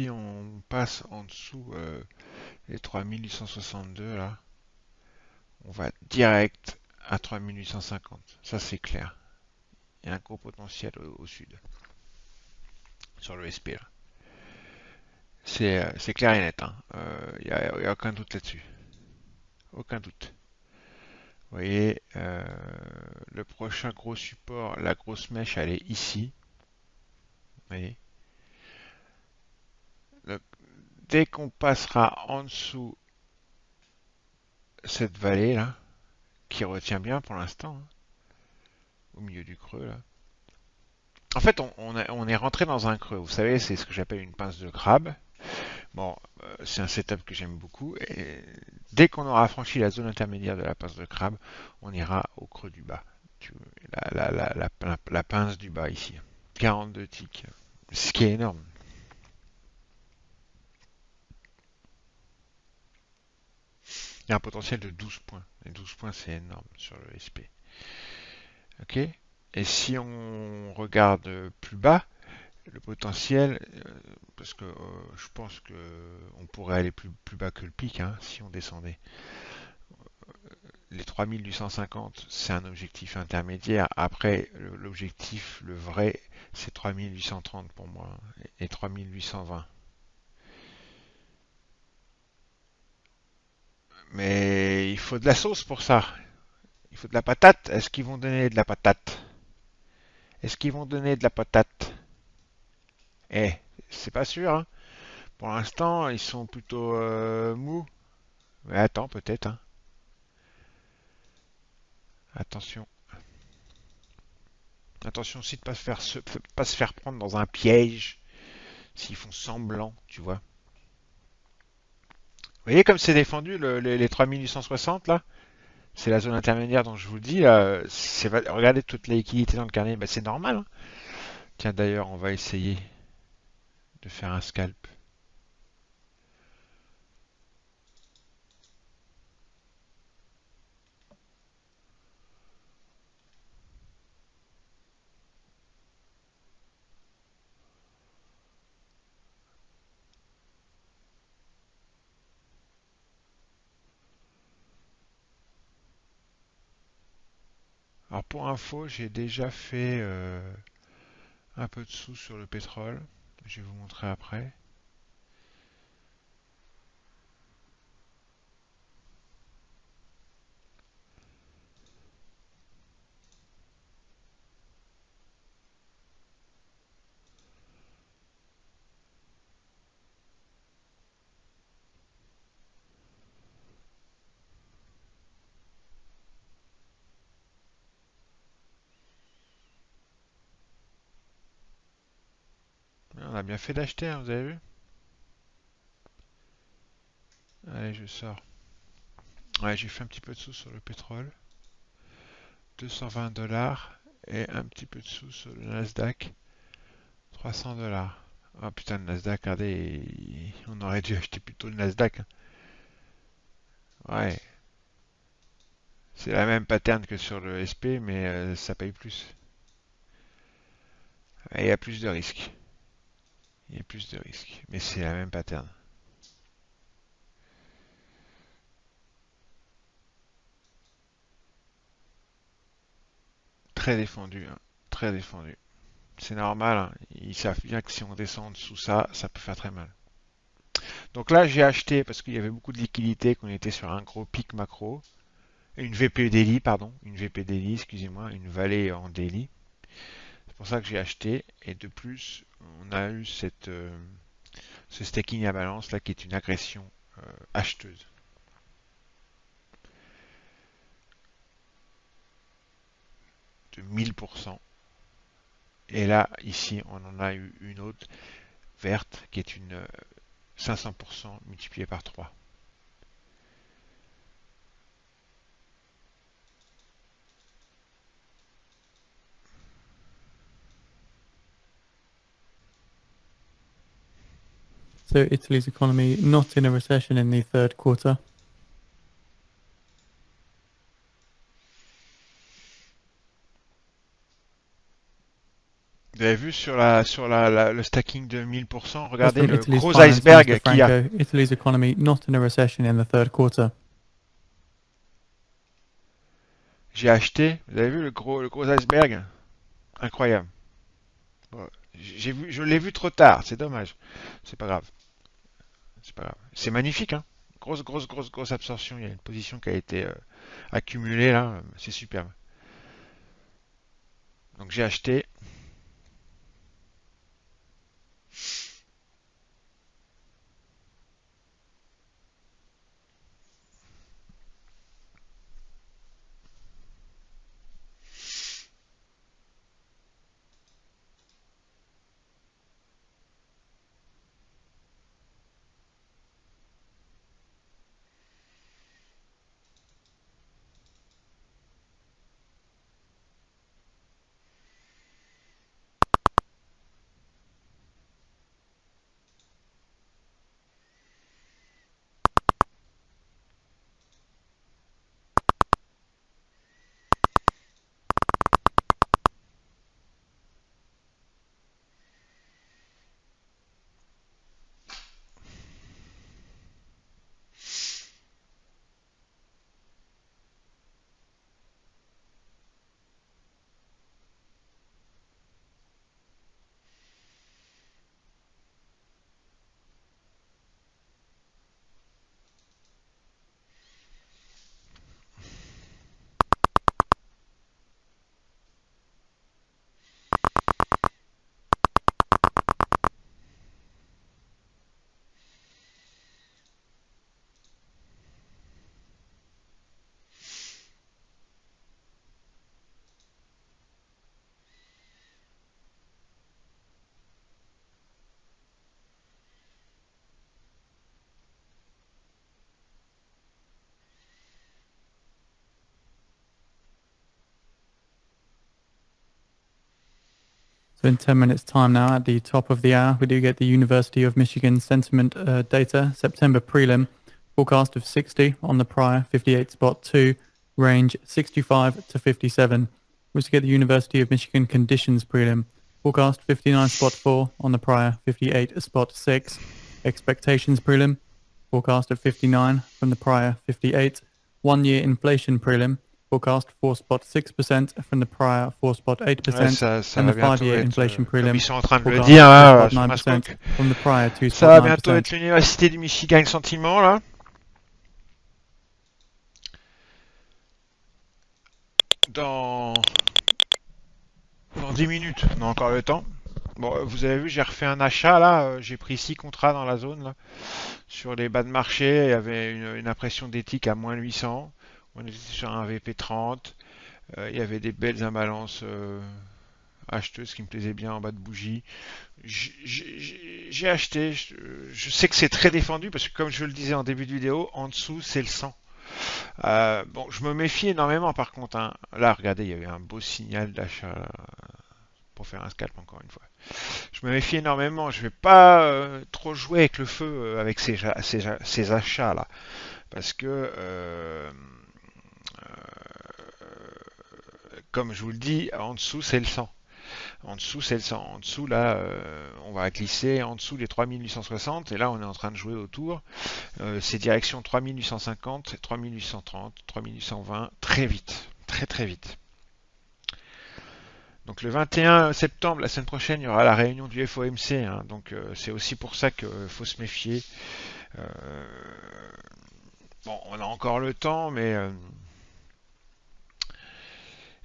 si on passe en dessous les 3862 là, on va direct à 3850. Ça c'est clair. Il y a un gros potentiel au sud, sur le SP là. C'est clair et net, hein. Y a aucun doute là-dessus. Aucun doute. Vous voyez, le prochain gros support, la grosse mèche, elle est ici. Vous voyez. Donc, dès qu'on passera en dessous cette vallée là, qui retient bien pour l'instant, hein, au milieu du creux là. En fait, on est rentré dans un creux. Vous savez, c'est ce que j'appelle une pince de crabe. Bon, c'est un setup que j'aime beaucoup. Et dès qu'on aura franchi la zone intermédiaire de la pince de crabe, on ira au creux du bas. La pince du bas ici. 42 ticks. Ce qui est énorme. Il y a un potentiel de 12 points. Et 12 points, c'est énorme sur le SP. Ok. Et si on regarde plus bas, le potentiel, parce que je pense que on pourrait aller plus bas que le pic, hein, si on descendait. Les 3850, c'est un objectif intermédiaire. Après, l'objectif, le vrai, c'est 3830 pour moi, et 3820. Mais il faut de la sauce pour ça. Il faut de la patate. Est-ce qu'ils vont donner de la patate? Est-ce qu'ils vont donner de la patate? Eh, c'est pas sûr, hein. Pour l'instant, ils sont plutôt mous. Mais attends, peut-être, hein. Attention. Attention aussi de pas se faire prendre dans un piège s'ils font semblant, tu vois. Vous voyez comme c'est défendu les 3860 là? C'est la zone intermédiaire dont je vous dis là. Regardez toute la liquidité dans le carnet, bah, c'est normal, hein. Tiens d'ailleurs, on va essayer de faire un scalp. Alors pour info, j'ai déjà fait un peu de sous sur le pétrole. Je vais vous montrer après. On a bien fait d'acheter, hein, vous avez vu? Allez, je sors. Ouais, j'ai fait un petit peu de sous sur le pétrole. 220 dollars et un petit peu de sous sur le Nasdaq. 300 dollars. Ah putain, le Nasdaq, regardez, on aurait dû acheter plutôt le Nasdaq, hein. Ouais, c'est la même pattern que sur le SP, mais ça paye plus. Et il y a plus de risques. Il y a plus de risques. Mais c'est la même pattern. Très défendu, hein. Très défendu. C'est normal, hein. Ils savent bien que si on descend sous ça, ça peut faire très mal. Donc là, j'ai acheté parce qu'il y avait beaucoup de liquidités, qu'on était sur un gros pic macro. Une VP daily, pardon. Une VP daily, excusez-moi. Une vallée en daily. C'est pour ça que j'ai acheté. Et de plus, on a eu ce staking à balance là qui est une agression acheteuse de 1000%. Et là, ici, on en a eu une autre verte qui est une 500% multiplié par 3. So Italy's economy not in a recession in the third quarter. Vous avez vu le stacking de 1000%, That's regardez from le Italy's gros finance minister iceberg qu'il y a. Franco. Italy's economy not in a recession in the third quarter. J'ai acheté, vous avez vu le gros iceberg? Incroyable. Bon, je l'ai vu trop tard, c'est dommage. C'est pas grave, c'est pas grave. C'est magnifique, hein. Grosse absorption. Il y a une position qui a été accumulée là, c'est superbe. Donc j'ai acheté. So in 10 minutes time now, at the top of the hour, we do get the University of Michigan sentiment data, September prelim, forecast of 60 on the prior, 58 spot 2, range 65 to 57. We also get the University of Michigan conditions prelim, forecast 59 spot 4 on the prior, 58 spot 6. Expectations prelim, forecast at 59 from the prior, 58. 1 year inflation prelim, forecast 4.6% from the prior Ouais, 4.8%, ça and va the bientôt 5-year être, inflation comme ils prelim sont en train de le forecast dire hein, sur 2.9% Mascook, from the prior ça va bientôt être 2.9%. l'université du Michigan sentiment là. Dans, dans 10 minutes, on a encore le temps. Bon, vous avez vu, j'ai refait un achat là, j'ai pris 6 contrats dans la zone là. Sur les bas de marché, il y avait une impression d'éthique à moins 800. On était sur un VP30. Il y avait des belles imbalances acheteuses qui me plaisaient bien en bas de bougie. J'ai acheté. Je sais que c'est très défendu parce que comme je le disais en début de vidéo, en dessous c'est le sang. Bon, je me méfie énormément par contre, hein. Là, regardez, il y avait un beau signal d'achat pour faire un scalp encore une fois. Je me méfie énormément. Je vais pas trop jouer avec le feu avec ces achats là, parce que comme je vous le dis, en dessous c'est le sang. En dessous, c'est le sang. En dessous, là, on va glisser en dessous des 3860. Et là, on est en train de jouer autour. C'est direction 3850, 3830, 3820, très vite. Très très vite. Donc le 21 septembre, la semaine prochaine, il y aura la réunion du FOMC. Hein, donc c'est aussi pour ça qu'il faut se méfier. Euh, bon, on a encore le temps, mais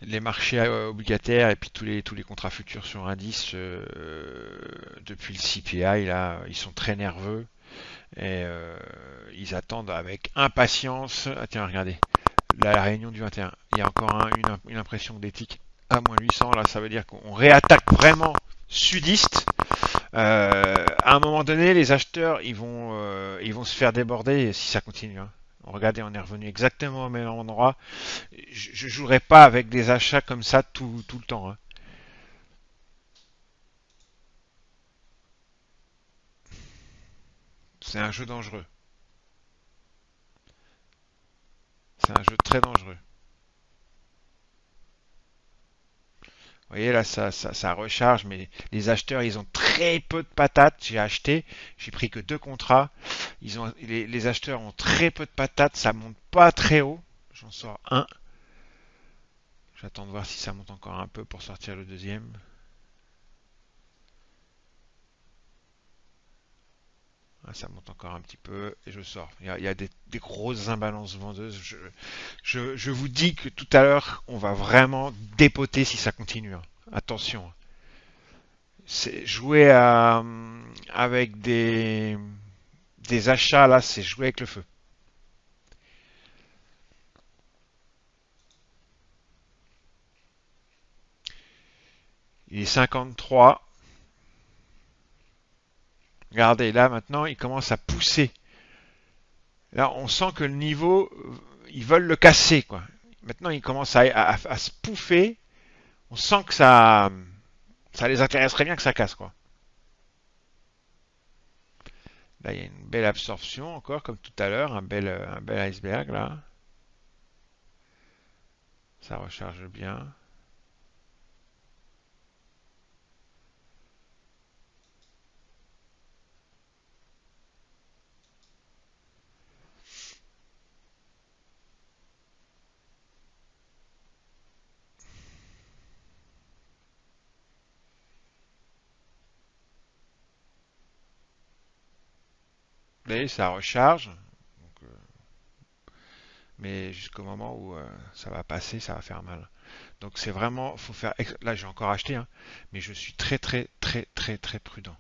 les marchés obligataires et puis tous les contrats futurs sur indice depuis le CPI là, ils sont très nerveux et ils attendent avec impatience. Ah tiens, regardez, la réunion du 21, il y a encore une impression d'éthique à moins 800 là, ça veut dire qu'on réattaque vraiment sudiste. À un moment donné, les acheteurs ils vont se faire déborder si ça continue. Hein. Regardez, on est revenu exactement au même endroit. Je jouerai pas avec des achats comme ça tout le temps. Hein. C'est un jeu dangereux. C'est un jeu très dangereux. Vous voyez là, ça recharge, mais les acheteurs, ils ont très peu de patates. J'ai acheté, j'ai pris que deux contrats. Les acheteurs ont très peu de patates, ça monte pas très haut. J'en sors un. J'attends de voir si ça monte encore un peu pour sortir le deuxième. Ah, ça monte encore un petit peu et je sors. Il y a des grosses imbalances vendeuses. Je vous dis que tout à l'heure, on va vraiment dépoter si ça continue, hein. Attention. Jouer avec des achats, là, c'est jouer avec le feu. Il est 53. Regardez, là, maintenant, il commence à pousser. Là, on sent que le niveau, ils veulent le casser, quoi. Maintenant, il commence à se pouffer. On sent que ça les intéresserait bien que ça casse, quoi. Là, il y a une belle absorption encore, comme tout à l'heure, un bel iceberg là. Ça recharge bien. Vous voyez, ça recharge. Donc, mais jusqu'au moment où ça va passer, ça va faire mal. Donc c'est vraiment, faut faire. Là, j'ai encore acheté, hein, mais je suis très très très très très prudent.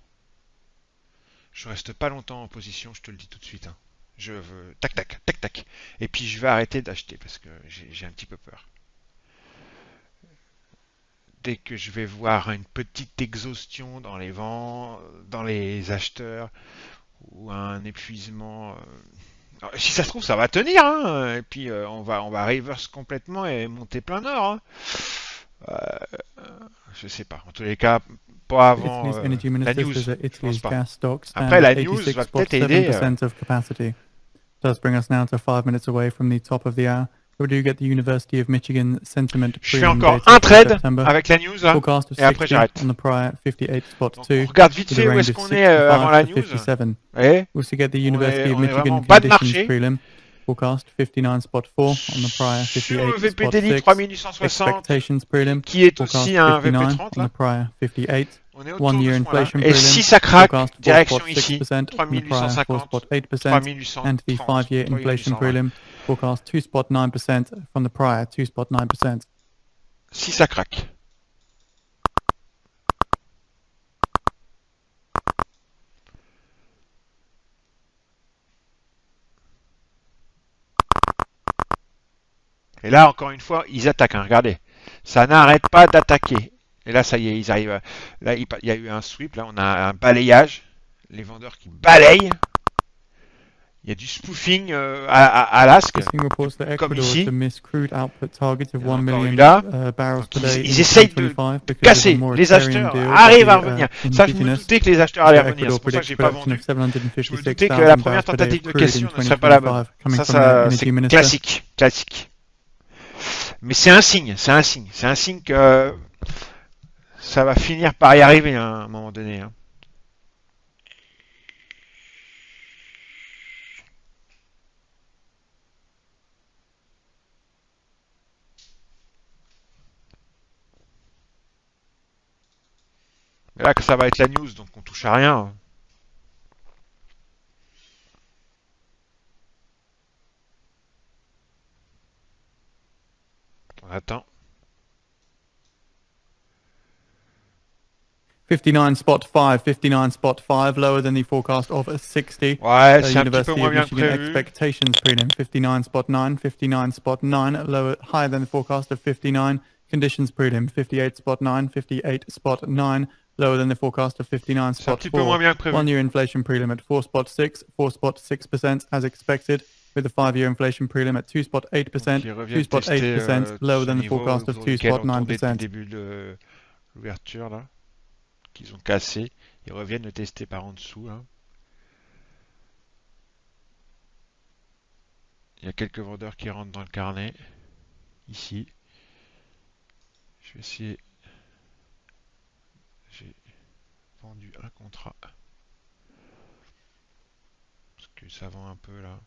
Je reste pas longtemps en position, je te le dis tout de suite, hein. Je veux tac tac tac tac. Et puis je vais arrêter d'acheter parce que j'ai un petit peu peur. Dès que je vais voir une petite exhaustion dans les vents, dans les acheteurs, ou un épuisement. Alors, si ça se trouve, ça va tenir, hein, et puis on va reverse complètement et monter plein nord, hein. Euh, je sais pas. En tous les cas, pas avant Italy's energy la minister news. says that Je pense Italy's pas. gas stocks Après, stand at la news va peut-être aider. 86.7% of capacity. Does bring us now to 5 minutes away from the top of the hour. We do get the University of Michigan sentiment Je fais prelim encore data un for trade September. avec la news là, Forecast of et après 60 j'arrête. on the prior 58.2 Donc on regarde vite with a fait où range est-ce of qu'on est avant 65 la to news. 57. Vous voyez, We also get the on est, University of on est vraiment Michigan bas de conditions marché. prelim. Forecast 59.4 on the prior Sur le VPTD 58.6. 3860, Expectations prelim. qui est Forecast aussi un 59 VP30 on là. the prior 58. On est 1 autour de year ce point-là. inflation Et prelim. si ça craque, Forecast direction ici, 4.6% from the prior 3850, 4.8%. And the 3830, 5-year inflation 3820. prelim. Forecast 2.9% from the prior 2.9%. Si ça craque. Et là, encore une fois, ils attaquent, hein, regardez. Ça n'arrête pas d'attaquer. Et là, ça y est, ils arrivent. Là, il y a eu un sweep. Là, on a un balayage. Les vendeurs qui balayent. Il y a du spoofing à l'asque, Listing reports that comme Ecuador is to ici. miss crude output target of Il y en a 1 encore eu million là. barrels Donc per ils, day ils in essayent de 2025 because of a casser. Les moratorium acheteurs deal with arrivent à the revenir. Ça, je me indigenous. doutais que les acheteurs So allaient revenir. Ecuador C'est pour ça que predicts j'ai pas production vendu. of Je me doutais que la 756,000 première barrels per day tentative of de crude in question ne serait pas la bonne. 2025 coming from the Ça, c'est energy minister. classique, classique. Mais c'est un signe, c'est un signe, c'est un signe que ça va finir par y arriver, hein, à un moment donné, hein. Mais là, que ça va être la news, donc on touche à rien, hein. On attend. 59.5, lower than the forecast of 60. Ouais, c'est un petit peu University moins of bien que Michigan prévu. expectations prelim 59.9, lower higher than the forecast of 59. Conditions prelim 58.9, 58.9, lower than the forecast of C'est un petit peu moins 59.4. bien que prévu. 1 year inflation prelim at 4.6, 4.6% as expected, with the 5-year inflation prelim at Donc 2.8%, ils reviennent tester 2.8% lower ce than the niveau forecast of autour duquel on tournait depuis le 2.9%. début de l'ouverture, là, qu'ils ont cassé. Ils reviennent le tester par en dessous, là. Il y a quelques vendeurs qui rentrent dans le carnet, ici. Je vais essayer vendu un contrat. Parce que ça vend un peu là.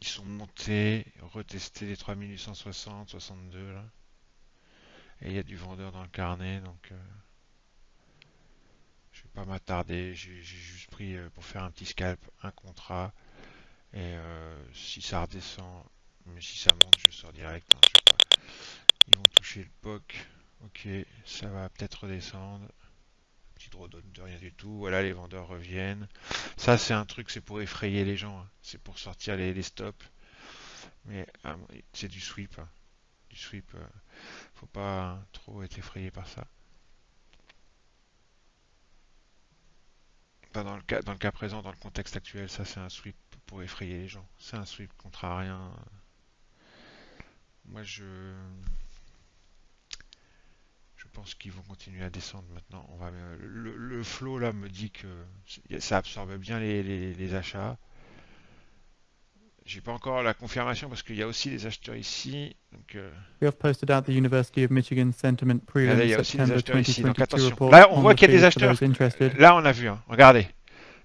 Ils sont montés, retestés les 3860, 62 là. Et il y a du vendeur dans le carnet, donc je vais pas m'attarder. J'ai juste pris pour faire un petit scalp, un contrat. Et si ça redescend, mais si ça monte, je sors direct, hein, je sais pas. Ils vont toucher le POC. Ok, ça va peut-être redescendre. Petit drawdown de rien du tout. Voilà, les vendeurs reviennent. Ça, c'est un truc, c'est pour effrayer les gens, hein. C'est pour sortir les stops. Mais c'est du sweep, hein. Du sweep. Faut pas trop être effrayé par ça. Pas dans le cas présent, dans le contexte actuel, ça c'est un sweep pour effrayer les gens. C'est un sweep contre rien. Moi je pense qu'ils vont continuer à descendre maintenant. Le flow là me dit que ça absorbe bien les achats. J'ai pas encore la confirmation parce qu'il y a aussi des acheteurs ici. Donc, We have posted out the University of Michigan Sentiment regardez, il Prelim y a aussi des September acheteurs ici. Donc 2022 attention. report Là, on on voit the qu'il y a des feed for acheteurs. those interested. Là, on a vu, hein. Regardez.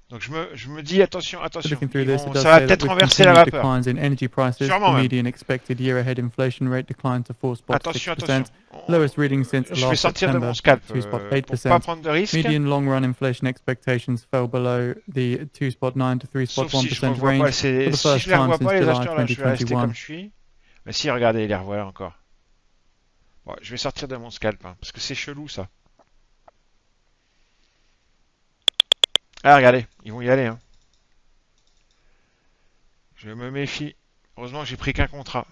Donc je me dis attention, So attention. looking through this, it does Ça va say that peut-être with renverser la continued vapeur. declines in energy prices, Sûrement the même. median expected year-ahead inflation rate declined to 4 spots Attention, attention. 6%, lowest reading since Je vais last sortir de mon September scalp at 2 spot pour pas 8%. prendre de risques. Median long-run inflation expectations fell below the 2 spot 9 to 3 spot Sauf si je 1% revois pas, range for si the je first les time revois since pas les July acheteurs là, je vais rester 2021. comme je suis. Mais si, regardez, les revoilà encore. Bon, je vais sortir de mon scalp, hein, parce que c'est chelou ça. Ah, regardez, ils vont y aller, hein. Je me méfie. Heureusement que j'ai pris qu'un contrat.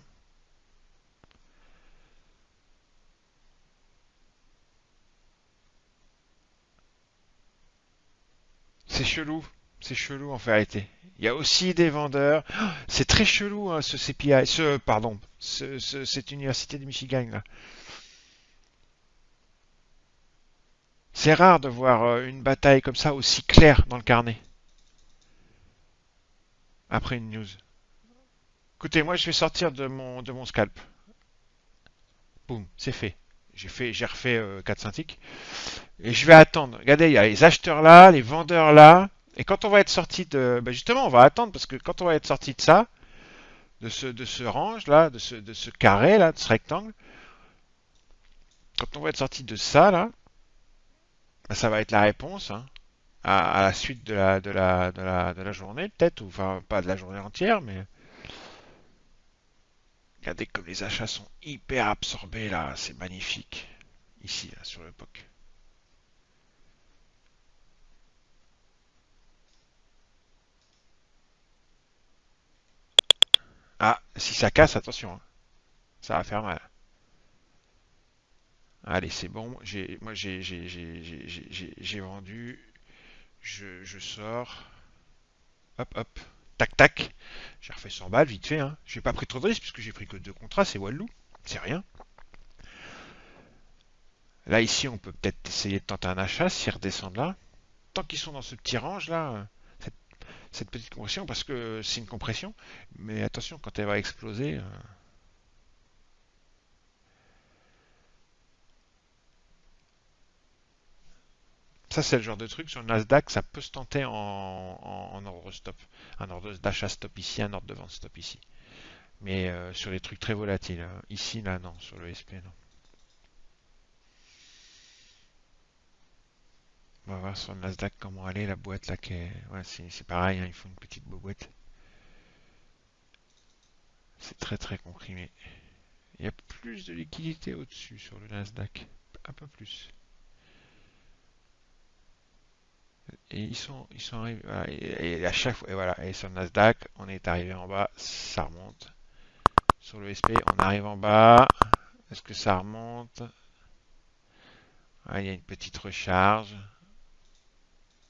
C'est chelou en vérité. Il y a aussi des vendeurs. Oh, c'est très chelou hein, ce CPI, cette université de Michigan là. C'est rare de voir une bataille comme ça aussi claire dans le carnet après une news. Écoutez, moi je vais sortir de mon scalp. Boum, c'est fait. J'ai refait 4-5 ticks. Et je vais attendre. Regardez, il y a les acheteurs là, les vendeurs là. Et quand on va être sorti de. Ben justement, on va attendre parce que quand on va être sorti de ça, de ce range là, de ce carré là, de ce rectangle, quand on va être sorti de ça là, ben, ça va être la réponse hein, à la suite de la journée, peut-être, ou enfin pas de la journée entière, mais regardez comme les achats sont hyper absorbés là, c'est magnifique. Ici, là, sur le POC. Ah, si ça casse, attention, hein, ça va faire mal. Allez, c'est bon. J'ai vendu. Je sors. Hop, hop. Tac, tac. J'ai refait 100 balles vite fait. Hein. J'ai pas pris trop de risques puisque j'ai pris que deux contrats. C'est Wallou. C'est rien. Là, ici, on peut peut-être essayer de tenter un achat s'ils redescendent là. Tant qu'ils sont dans ce petit range là, cette, cette petite compression, parce que c'est une compression. Mais attention, quand elle va exploser. Ça, c'est le genre de truc sur le Nasdaq, ça peut se tenter en ordre stop. Un ordre d'achat stop ici, un ordre de vente stop ici. Mais sur les trucs très volatiles. Hein. Ici, là, non. Sur le SP, non. On va voir sur le Nasdaq comment elle est, la boîte là. Ouais, c'est pareil, hein, il faut une petite boîte. C'est très très comprimé. Il y a plus de liquidité au-dessus sur le Nasdaq. Un peu plus. Et ils sont arrivés. Voilà, et à chaque fois, et voilà, et sur le Nasdaq, on est arrivé en bas, ça remonte. Sur le SP, on arrive en bas. Est-ce que ça remonte? Ah, il y a une petite recharge.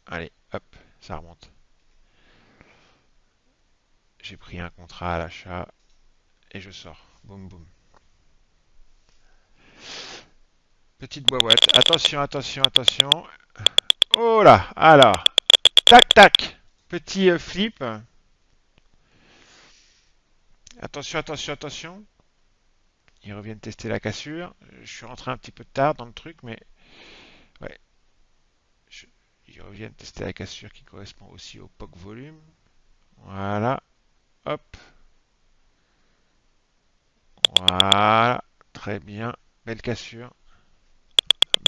Allez, hop, ça remonte. J'ai pris un contrat à l'achat et je sors. Boum, boum. Petite boîte. Attention, attention, attention. Oh là, alors. Tac, tac. Petit flip. Attention, attention, attention. Ils reviennent tester la cassure. Je suis rentré un petit peu tard dans le truc, mais je reviens tester la cassure qui correspond aussi au POC volume. Voilà, hop, voilà, très bien, belle cassure,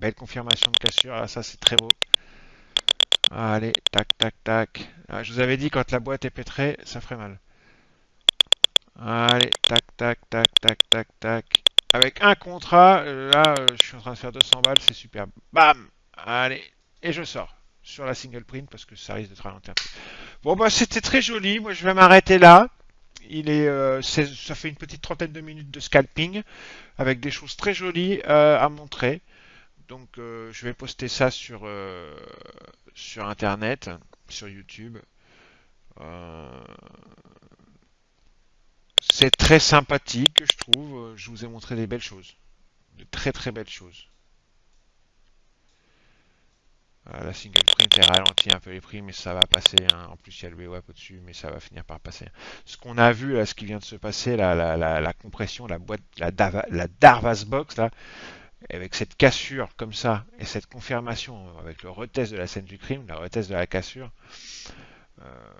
belle confirmation de cassure, ah, ça c'est très beau. Allez, tac, tac, tac. Ah, je vous avais dit quand la boîte est pétrée, ça ferait mal. Allez, tac, tac, tac, tac, tac, tac. Avec un contrat, là, je suis en train de faire 200 balles, c'est superbe. Bam! Allez, et je sors sur la single print parce que ça risque de te ralentir un peu. Bon, bah, c'était très joli. Moi, je vais m'arrêter là. Ça fait une petite trentaine de minutes de scalping avec des choses très jolies à montrer. Donc, je vais poster ça sur Internet, sur YouTube. Euh, c'est très sympathique, je trouve. Je vous ai montré des belles choses, de très très belles choses. La single print elle ralentit un peu les prix, mais ça va passer, hein. En plus, il y a le VWAP au-dessus, mais ça va finir par passer. Ce qu'on a vu, là, ce qui vient de se passer, la compression, la boîte, la Darvas Box, là, avec cette cassure comme ça, et cette confirmation avec le retest de la scène du crime, le retest de la cassure, euh,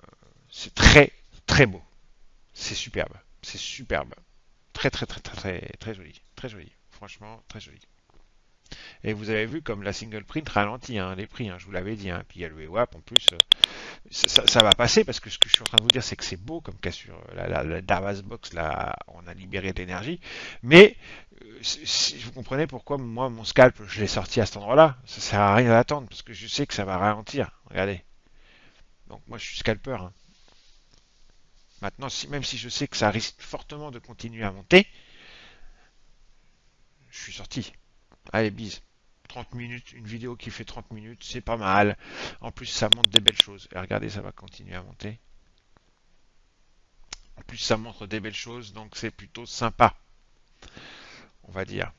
c'est très très beau. C'est superbe. C'est superbe. Très très très très très très joli. Très joli. Franchement, très joli. Et vous avez vu comme la single print ralentit, hein, les prix, hein, je vous l'avais dit. Hein. Puis il y a le VWAP en plus. Ça va passer parce que ce que je suis en train de vous dire, c'est que c'est beau comme cassure. La Darvas Box, là, on a libéré de l'énergie. Mais vous comprenez pourquoi moi, mon scalp, je l'ai sorti à cet endroit-là. Ça sert à rien d'attendre parce que je sais que ça va ralentir. Regardez. Donc moi, je suis scalper. Hein. Maintenant, même si je sais que ça risque fortement de continuer à monter, je suis sorti. Allez, bise. 30 minutes, une vidéo qui fait 30 minutes, c'est pas mal. En plus, ça montre des belles choses. Et regardez, ça va continuer à monter. En plus, ça montre des belles choses, donc c'est plutôt sympa, on va dire.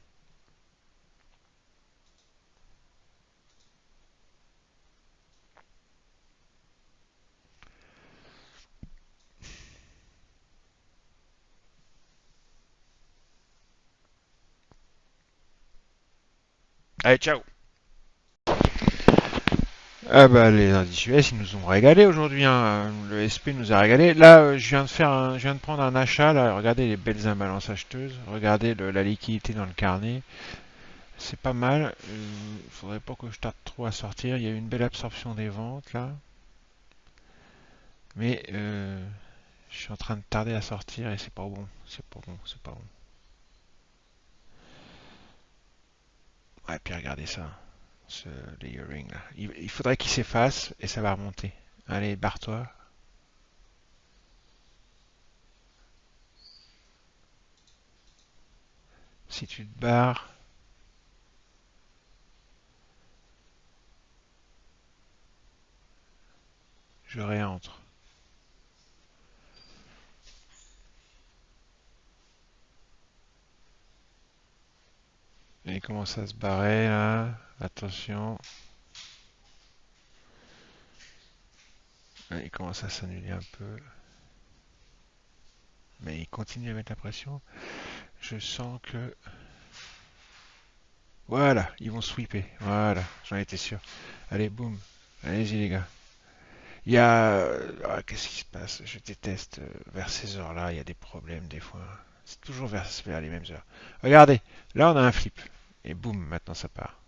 Allez, ciao. Ah bah les indices US ils nous ont régalé aujourd'hui, hein. Le SP nous a régalé. Là je viens de prendre un achat là. Regardez les belles imbalances acheteuses. Regardez la liquidité dans le carnet. C'est pas mal. Faudrait pas que je tarde trop à sortir. Il y a eu une belle absorption des ventes là. Mais je suis en train de tarder à sortir et c'est pas bon. C'est pas bon. C'est pas bon. Ouais, puis regardez ça. Ce layering là. Il faudrait qu'il s'efface et ça va remonter. Allez, barre-toi. Si tu te barres, je réentre. Il commence à se barrer là. Attention. Il commence à s'annuler un peu. Mais il continue à mettre la pression. Je sens que... Voilà, ils vont sweeper. Voilà, j'en étais sûr. Allez, boum. Allez-y les gars. Il y a... qu'est-ce qui se passe? Je déteste. Vers ces heures-là, il y a des problèmes des fois. C'est toujours vers les mêmes heures. Regardez, là on a un flip. Et boum, maintenant ça part.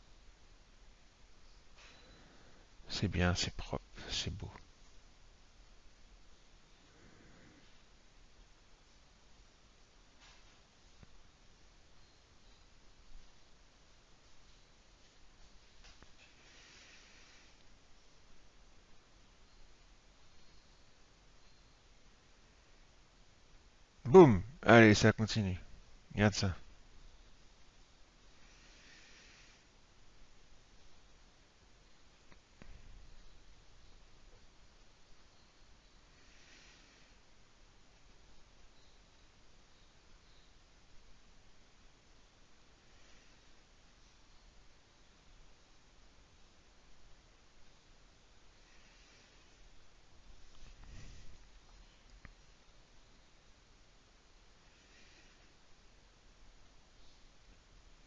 C'est bien, c'est propre, c'est beau. Boum! Allez, ça continue. Regarde ça.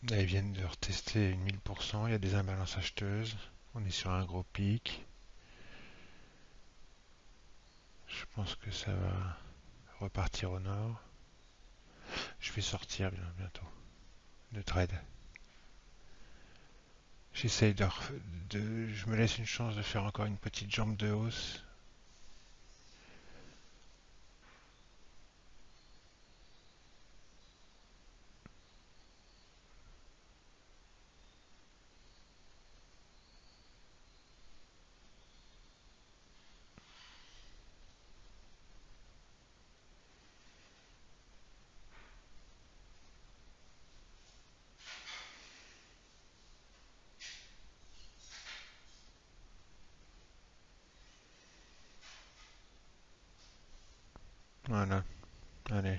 Là, ils viennent de retester une 1000%. Il y a des imbalances acheteuses. On est sur un gros pic. Je pense que ça va repartir au nord. Je vais sortir bientôt de trade. J'essaye je me laisse une chance de faire encore une petite jambe de hausse. Voilà, allez,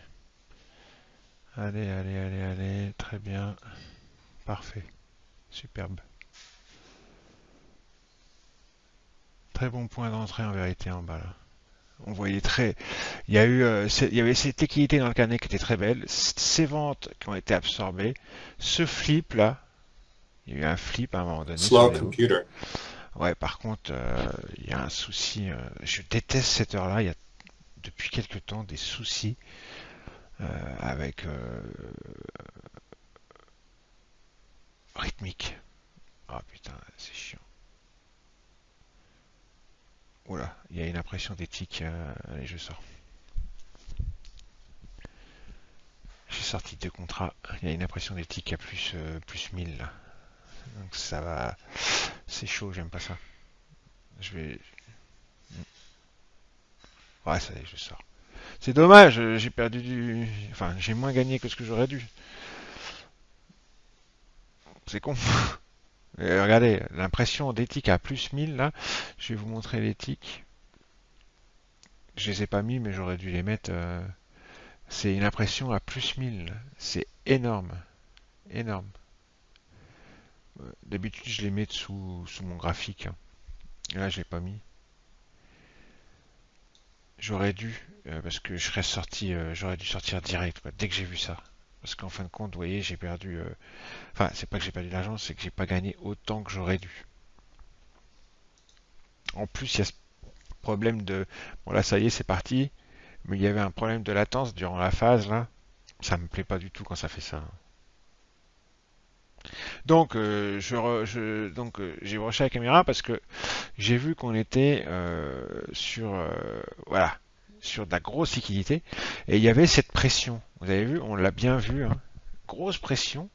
allez, très bien, parfait, superbe. Très bon point d'entrée en vérité en bas là. On voyait très, il y avait cette liquidité dans le carnet qui était très belle, ces ventes qui ont été absorbées, ce flip là, il y a eu un flip à un moment donné sur Slow les hauts. computer. Ouais, par contre, il y a un souci, je déteste cette heure-là, il y a depuis quelque temps des soucis avec rythmique. Ah putain, c'est chiant. Oula, il y a une impression d'éthique. Allez, je sors. J'ai sorti 2 contrats. Il y a une impression d'éthique à plus 1000 là. Donc ça va. C'est chaud, j'aime pas ça. Je vais. Ouais, ça y est, je sors. C'est dommage, j'ai perdu du. Enfin, j'ai moins gagné que ce que j'aurais dû. C'est con. Et regardez, l'impression d'éthique à plus 1000 là. Je vais vous montrer les tics. Je les ai pas mis, mais j'aurais dû les mettre. C'est une impression à plus 1000. C'est énorme. Énorme. D'habitude, je les mets sous mon graphique, hein. Et là, je l'ai pas mis. J'aurais dû, parce que je serais sorti, j'aurais dû sortir direct, quoi, dès que j'ai vu ça. Parce qu'en fin de compte, vous voyez, j'ai perdu. Enfin, c'est pas que j'ai perdu de l'argent, c'est que j'ai pas gagné autant que j'aurais dû. En plus, il y a ce problème de. Bon, là, ça y est, c'est parti. Mais il y avait un problème de latence durant la phase, là. Ça me plaît pas du tout quand ça fait ça. Donc, j'ai broché la caméra parce que j'ai vu qu'on était voilà, sur de la grosse liquidité et il y avait cette pression. Vous avez vu, on l'a bien vu, hein. Grosse pression.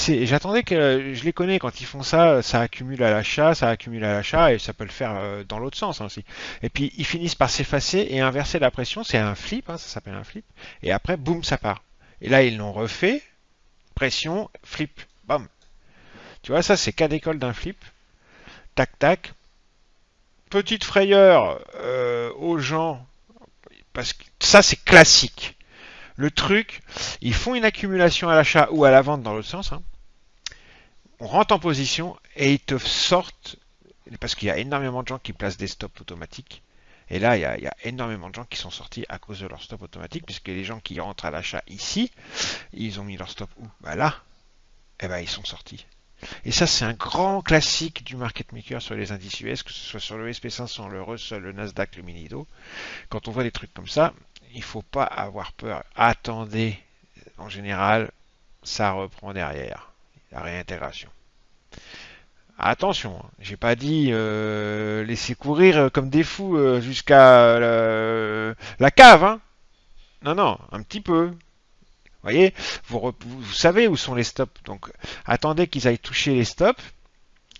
Et j'attendais que je les connais quand ils font ça, ça accumule à l'achat et ça peut le faire dans l'autre sens, hein, aussi. Et puis ils finissent par s'effacer et inverser la pression, c'est un flip, hein, ça s'appelle un flip. Et après, boum, ça part. Et là, ils l'ont refait, pression, flip, bam. Tu vois, ça c'est cas d'école d'un flip. Tac, tac. Petite frayeur aux gens, parce que ça c'est classique. Le truc, ils font une accumulation à l'achat ou à la vente dans l'autre sens, hein. On rentre en position et ils te sortent, parce qu'il y a énormément de gens qui placent des stops automatiques. Et là, il y a énormément de gens qui sont sortis à cause de leur stop automatique, puisque les gens qui rentrent à l'achat ici, ils ont mis leur stop où? Bah là, et ben ils sont sortis. Et ça, c'est un grand classique du market maker sur les indices US, que ce soit sur le SP500, le Russell, le Nasdaq, le Minido. Quand on voit des trucs comme ça, il ne faut pas avoir peur. Attendez, en général, ça reprend derrière la réintégration. Attention, j'ai pas dit laisser courir comme des fous jusqu'à la cave, hein. Non, non, un petit peu. Vous voyez, vous savez où sont les stops. Donc, attendez qu'ils aillent toucher les stops.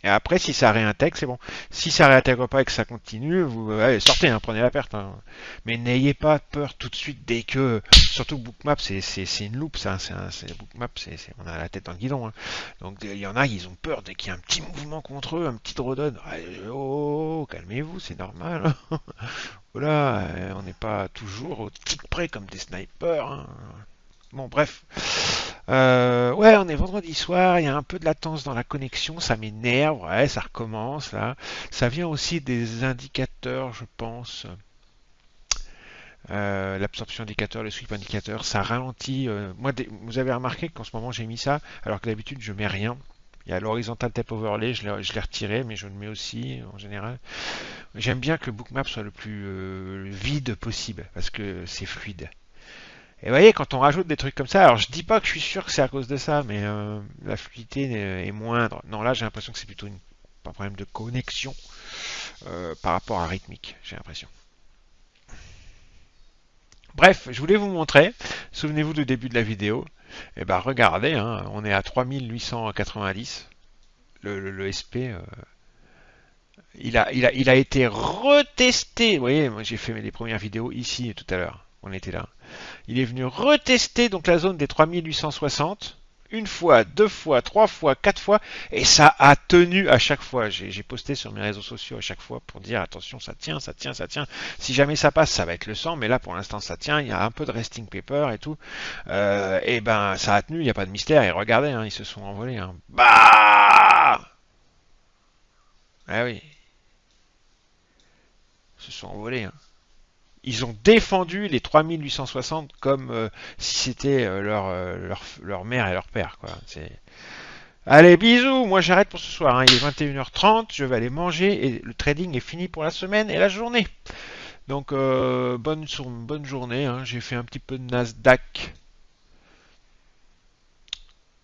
Et après, si ça réintègre, c'est bon. Si ça réintègre pas et que ça continue, vous allez, sortez, hein, prenez la perte, hein. Mais n'ayez pas peur tout de suite dès que. Surtout Bookmap, c'est une loupe, ça. Bookmap, on a la tête dans le guidon, hein. Donc il y en a, ils ont peur dès qu'il y a un petit mouvement contre eux, un petit drawdown. Oh, calmez-vous, c'est normal, hein. Voilà, on n'est pas toujours au tic près comme des snipers, hein. Bon, bref. Ouais, on est vendredi soir, il y a un peu de latence dans la connexion, ça m'énerve, ouais, ça recommence là. Ça vient aussi des indicateurs, je pense. L'absorption indicateur, le sweep indicateur, ça ralentit. Moi, vous avez remarqué qu'en ce moment j'ai mis ça, alors que d'habitude je mets rien. Il y a l'horizontal tape overlay, je l'ai retiré, mais je le mets aussi en général. J'aime bien que le bookmap soit le plus vide possible, parce que c'est fluide. Et vous voyez, quand on rajoute des trucs comme ça, alors je dis pas que je suis sûr que c'est à cause de ça, mais la fluidité est moindre. Non, là j'ai l'impression que c'est plutôt un problème de connexion par rapport à rythmique, j'ai l'impression. Bref, je voulais vous montrer, souvenez-vous du début de la vidéo, et ben regardez, hein, on est à 3890, le SP, il a été retesté, vous voyez, moi j'ai fait les premières vidéos ici tout à l'heure, on était là. Il est venu retester donc la zone des 3860, une fois, deux fois, trois fois, quatre fois, et ça a tenu à chaque fois. J'ai posté sur mes réseaux sociaux à chaque fois pour dire attention, ça tient, ça tient, ça tient. Si jamais ça passe, ça va être le sang, mais là pour l'instant ça tient. Il y a un peu de resting paper et tout. Et ben ça a tenu, il n'y a pas de mystère. Et regardez, hein, ils se sont envolés. Hein. Bah ah oui, ils se sont envolés. Hein. Ils ont défendu les 3860 comme si c'était leur mère et leur père. Quoi. Allez, bisous, moi j'arrête pour ce soir. Hein. Il est 21h30, je vais aller manger et le trading est fini pour la semaine et la journée. Donc bonne journée. Hein. J'ai fait un petit peu de Nasdaq.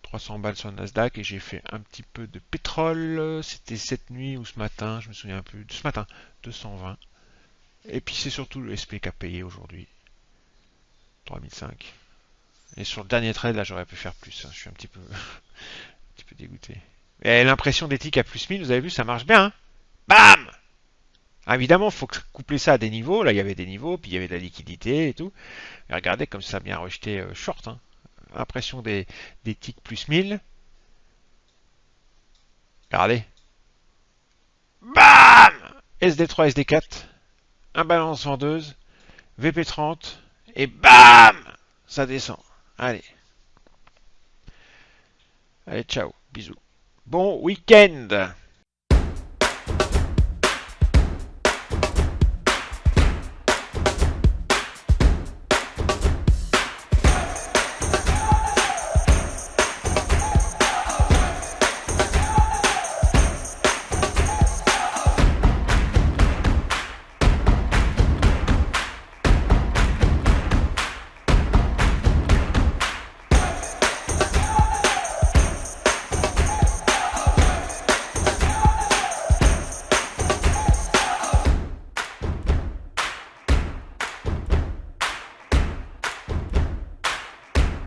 300 balles sur le Nasdaq et j'ai fait un petit peu de pétrole. C'était cette nuit ou ce matin, je me souviens plus. Ce matin, 220. Et puis c'est surtout le SP qui a payé aujourd'hui. 3005. Et sur le dernier trade, là, j'aurais pu faire plus. Hein. Je suis un petit peu, un petit peu dégoûté. Et l'impression d'éthique à plus 1000, vous avez vu, ça marche bien. Hein. Bam ah, évidemment, il faut coupler ça à des niveaux. Là, il y avait des niveaux, puis il y avait de la liquidité et tout. Et regardez comme ça a bien rejeté short. Hein. Impression des ticks plus 1000. Regardez. Bam SD3, SD4. Imbalance vendeuse. VP30. Et bam ça descend. Allez. Allez, ciao. Bisous. Bon week-end